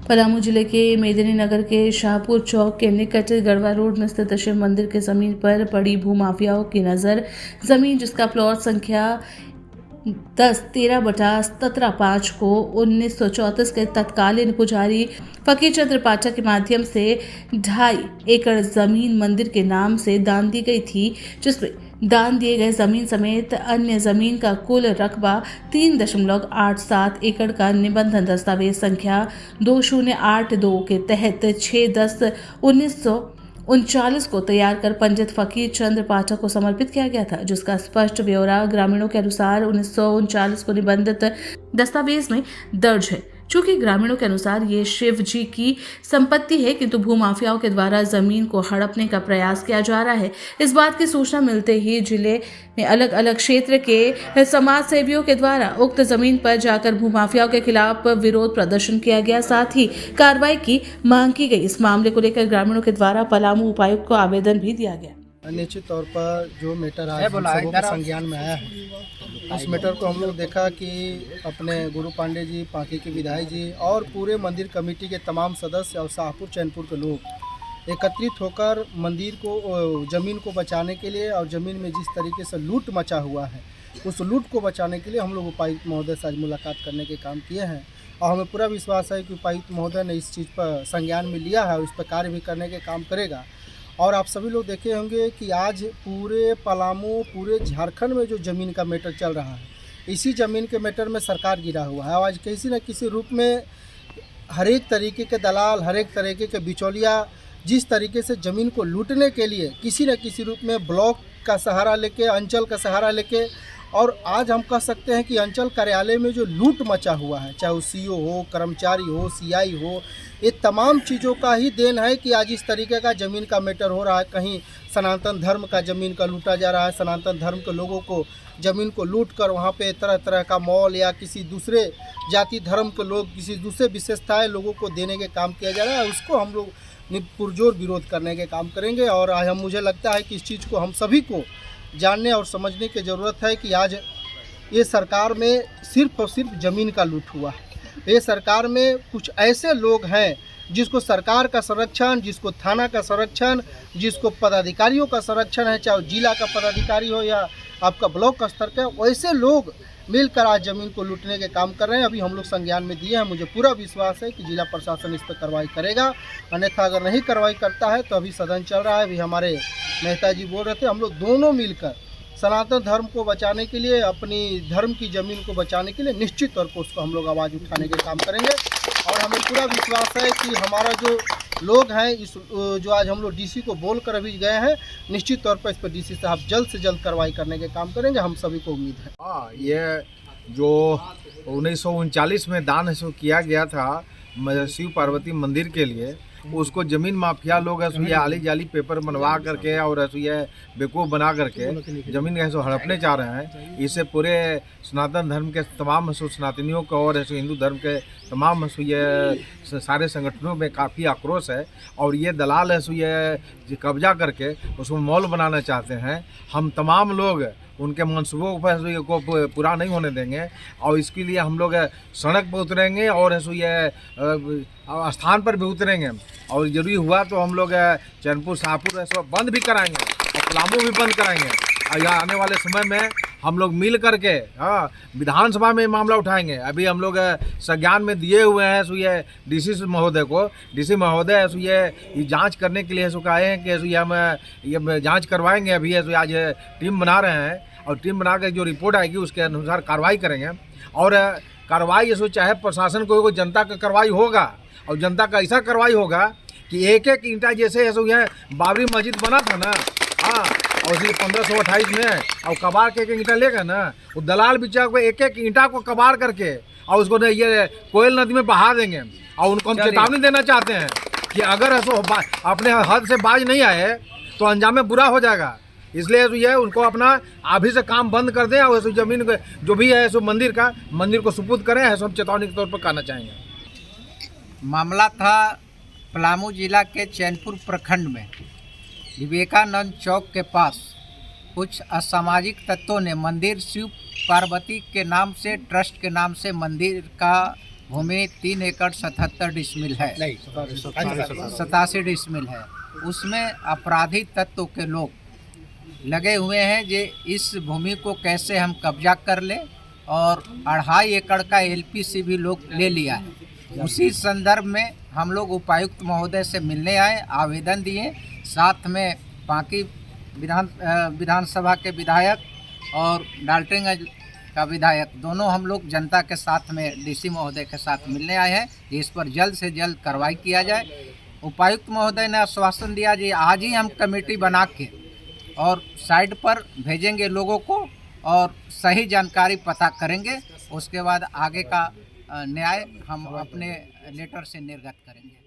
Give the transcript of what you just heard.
पलामू जिले के मेदिनीनगर के शाहपुर चौक के निकट गढ़वा रोड में स्थित शिव मंदिर के जमीन पर पड़ी भूमाफियाओं की नजर। जमीन जिसका प्लॉट संख्या 10-13/17/5 को 1934 के तत्कालीन पुजारी फकीर चंद्र पाठक के माध्यम से 2.5 एकड़ जमीन मंदिर के नाम से दान दी गई थी, जिसमें दान दिए गए जमीन समेत अन्य जमीन का कुल रकबा 3.87 एकड़ का निबंधन दस्तावेज संख्या 2082 के तहत 6/10/1939 को तैयार कर पंडित फकीर चंद्र पाठक को समर्पित किया गया था, जिसका स्पष्ट ब्यौरा ग्रामीणों के अनुसार 1939 को निबंधित दस्तावेज में दर्ज है। चूंकि ग्रामीणों के अनुसार ये शिव जी की संपत्ति है, किंतु भूमाफियाओं के द्वारा जमीन को हड़पने का प्रयास किया जा रहा है। इस बात की सूचना मिलते ही जिले में अलग अलग क्षेत्र के समाज सेवियों के द्वारा उक्त जमीन पर जाकर भूमाफियाओं के खिलाफ विरोध प्रदर्शन किया गया, साथ ही कार्रवाई की मांग की गई। इस मामले को लेकर ग्रामीणों के द्वारा पलामू उपायुक्त को आवेदन भी दिया गया। निश्चित तौर पर जो मैटर आज हम सबों के संज्ञान में आया है, उस मैटर को हम लोग देखा कि अपने गुरु पांडे जी, पांकी के विधायक जी और पूरे मंदिर कमेटी के तमाम सदस्य और शाहपुर चैनपुर के लोग एकत्रित होकर मंदिर को, ज़मीन को बचाने के लिए और ज़मीन में जिस तरीके से लूट मचा हुआ है, उस लूट को बचाने के लिए हम लोग उपायुक्त महोदय से आज मुलाकात करने के काम किए हैं। और हमें पूरा विश्वास है कि उपायुक्त महोदय ने इस चीज़ पर संज्ञान में लिया है और इस पर कार्य भी करने के काम करेगा। और आप सभी लोग देखे होंगे कि आज पूरे पलामू, पूरे झारखंड में जो ज़मीन का मैटर चल रहा है, इसी ज़मीन के मैटर में सरकार गिरा हुआ है। आज किसी न किसी रूप में हर एक तरीके के दलाल, हर एक तरीके के बिचौलिया जिस तरीके से ज़मीन को लूटने के लिए किसी न किसी रूप में ब्लॉक का सहारा लेके, अंचल का सहारा लेके, और आज हम कह सकते हैं कि अंचल कार्यालय में जो लूट मचा हुआ है, चाहे वो सीओ हो, कर्मचारी हो, सीआई हो, ये तमाम चीज़ों का ही देन है कि आज इस तरीके का ज़मीन का मैटर हो रहा है। कहीं सनातन धर्म का ज़मीन का लूटा जा रहा है, सनातन धर्म के लोगों को ज़मीन को लूट कर वहाँ पे तरह तरह का मॉल या किसी दूसरे जाति धर्म के लोग, किसी दूसरे विशेषताएँ लोगों को देने के काम किया जा रहा है। उसको हम लोग पुरजोर विरोध करने के काम करेंगे। और आज मुझे लगता है कि इस चीज़ को हम सभी को जानने और समझने की ज़रूरत है कि आज ये सरकार में सिर्फ और सिर्फ ज़मीन का लूट हुआ है। ये सरकार में कुछ ऐसे लोग हैं जिसको सरकार का संरक्षण, जिसको थाना का संरक्षण, जिसको पदाधिकारियों का संरक्षण है, चाहे जिला का पदाधिकारी हो या आपका ब्लॉक स्तर का, वैसे लोग मिलकर आज ज़मीन को लूटने के काम कर रहे हैं। अभी हम लोग संज्ञान में दिए हैं। मुझे पूरा विश्वास है कि जिला प्रशासन इस पर कार्रवाई करेगा, अन्यथा अगर नहीं कार्रवाई करता है तो अभी सदन चल रहा है। अभी हमारे मेहता जी बोल रहे थे, हम लोग दोनों मिलकर सनातन धर्म को बचाने के लिए, अपनी धर्म की ज़मीन को बचाने के लिए निश्चित तौर पर उसको हम लोग आवाज़ उठाने के काम करेंगे। और हमें पूरा विश्वास है कि हमारा जो लोग हैं, इस जो आज हम लोग डीसी को बोल कर अभी गए हैं, निश्चित तौर पर इस पर डीसी साहब जल्द से जल्द कार्रवाई करने के काम करेंगे। हम सभी को उम्मीद है। हाँ, ये जो 1939 में दान किया गया था शिव पार्वती मंदिर के लिए, उसको ज़मीन माफिया लोग है ये आली जाली पेपर बनवा करके और ये बेवकूफ़ बना करके ज़मीन ऐसे हड़पने चाह रहे हैं। इससे पूरे सनातन धर्म के तमाम सनातनियों को और ऐसे हिंदू धर्म के तमाम ये सारे संगठनों में काफ़ी आक्रोश है। और ये दलाल है ये कब्जा करके उसमें मॉल बनाना चाहते हैं। हम तमाम लोग उनके मंसूबों पर को पूरा नहीं होने देंगे और इसके लिए हम लोग सड़क पर उतरेंगे और ये स्थान पर भी उतरेंगे। और जरूरी हुआ तो हम लोग चैनपुर, शाहपुर ऐसा बंद भी कराएंगे और पलामू भी बंद कराएंगे। और यहाँ आने वाले समय में हम लोग मिल करके विधानसभा में मामला उठाएंगे। अभी हम लोग संज्ञान में दिए हुए हैं ये डीसी महोदय को। डीसी महोदय ये जांच करने के लिए आए हैं कि ये हम ये जांच करवाएंगे। अभी आज टीम बना रहे हैं और टीम बना कर जो रिपोर्ट आएगी उसके अनुसार कार्रवाई करेंगे। और कार्रवाई चाहे प्रशासन को जनता का कार्रवाई होगा और जनता का ऐसा कार्रवाई होगा कि एक एक ईंटा जैसे बाबरी मस्जिद बना था ना, हाँ, और इसी 1528 में और कबाड़ के एक ईंटा लेगा ना, वो दलाल बिचा को एक एक ईंटा को कबाड़ करके और उसको ये कोयल नदी में बहा देंगे। और उनको हम चेतावनी देना चाहते हैं कि अगर ऐसा अपने हद से बाज नहीं आए तो अंजाम में बुरा हो जाएगा। इसलिए ये उनको अपना अभी से काम बंद कर दें और ज़मीन जो भी है मंदिर को सुपुर्द करें, ऐसा हम चेतावनी के तौर पर कहना चाहेंगे। मामला था पलामू जिला के चैनपुर प्रखंड में विवेकानंद चौक के पास कुछ असामाजिक तत्वों ने मंदिर शिव पार्वती के नाम से, ट्रस्ट के नाम से मंदिर का भूमि 3 एकड़ 77 डिसमिल है, 87 डिसमिल है। उसमें अपराधी तत्व के लोग लगे हुए हैं जे इस भूमि को कैसे हम कब्जा कर ले, और 2.5 एकड़ का एलपीसी भी लोग ले लिया है। उसी संदर्भ में हम लोग उपायुक्त महोदय से मिलने आए, आवेदन दिए, साथ में पांकी विधानसभा के विधायक और डाल्टनगंज का विधायक, दोनों हम लोग जनता के साथ में डीसी महोदय के साथ मिलने आए हैं कि इस पर जल्द से जल्द कार्रवाई किया जाए। उपायुक्त महोदय ने आश्वासन दिया जी आज ही हम कमेटी बना के और साइट पर भेजेंगे लोगों को और सही जानकारी पता करेंगे। उसके बाद आगे का न्याय हम अपने लेटर से निर्गत करेंगे।